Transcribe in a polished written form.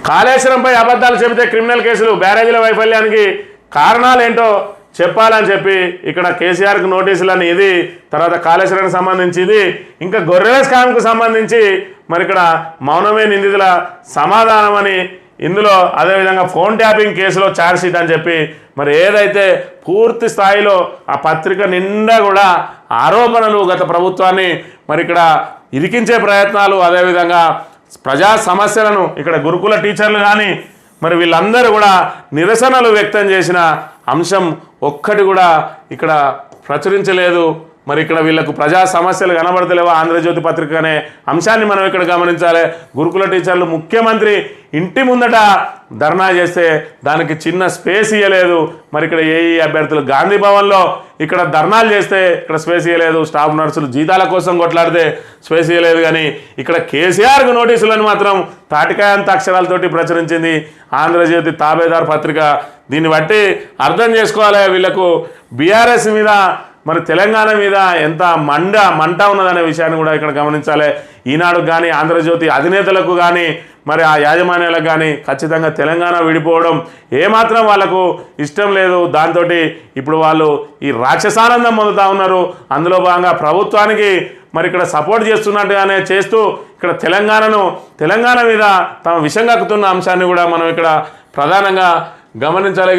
కాళేశ్వరంపై అబద్ధాలు చెబితే క్రిమినల్ కేసులు, బ్యారేజీల వైఫల్యానికి కారణాలేంటో చెప్పాలని చెప్పి ఇక్కడ కేసీఆర్కి నోటీసులని ఇది, తర్వాత కాళేశ్వరానికి సంబంధించి ఇది, ఇంకా గొర్రెల స్కామ్కు సంబంధించి మరి ఇక్కడ మౌనమే నిందితుల సమాధానం అని ఇందులో, అదేవిధంగా ఫోన్ ట్యాపింగ్ కేసులో ఛార్జ్షీట్ అని చెప్పి మరి ఏదైతే పూర్తి స్థాయిలో ఆ పత్రిక నిండా కూడా ఆరోపణలు, గత ప్రభుత్వాన్ని మరి ఇక్కడ ఇరికించే ప్రయత్నాలు, అదేవిధంగా ప్రజా సమస్యలను ఇక్కడ గురుకుల టీచర్లు కానీ మరి వీళ్ళందరూ కూడా నిరసనలు వ్యక్తం చేసిన అంశం ఒక్కటి కూడా ఇక్కడ ప్రచురించలేదు. మరి ఇక్కడ వీళ్ళకు ప్రజా సమస్యలు కనబడతలేవా ఆంధ్రజ్యోతి పత్రిక అనే అంశాన్ని మనం ఇక్కడ గమనించాలి. గురుకుల టీచర్లు ముఖ్యమంత్రి ఇంటి ముందట ధర్నా చేస్తే దానికి చిన్న స్పేస్ ఇవ్వలేదు. మరి ఇక్కడ ఏఈ అభ్యర్థులు గాంధీ భవన్లో ఇక్కడ ధర్నాలు చేస్తే ఇక్కడ స్పేస్ ఇవ్వలేదు. స్టాఫ్ నర్సులు జీతాల కోసం కొట్లాడితే స్పేస్ ఇవ్వలేదు. కానీ ఇక్కడ కేసీఆర్కు నోటీసులను మాత్రం తాటికాయంత అక్షరాలతోటి ప్రచురించింది ఆంధ్రజ్యోతి తాబేదార్ పత్రిక. దీన్ని బట్టి అర్థం చేసుకోవాలి వీళ్ళకు బీఆర్ఎస్ మీద మరి తెలంగాణ మీద ఎంత మంట ఉన్నదనే విషయాన్ని కూడా ఇక్కడ గమనించాలి. ఈనాడు కానీ ఆంధ్రజ్యోతి అధినేతలకు కానీ మరి ఆ యాజమాన్యాలకు కానీ ఖచ్చితంగా తెలంగాణ విడిపోవడం ఏమాత్రం వాళ్ళకు ఇష్టం లేదు. దాంతో ఇప్పుడు వాళ్ళు ఈ రాక్షసానందం పొందుతూ ఉన్నారు. అందులో భాగంగా ప్రభుత్వానికి మరి ఇక్కడ సపోర్ట్ చేస్తున్నట్టుగానే చేస్తూ ఇక్కడ తెలంగాణ మీద తమ విషం కక్కుతున్న అంశాన్ని కూడా మనం ఇక్కడ ప్రధానంగా గమనించాలి.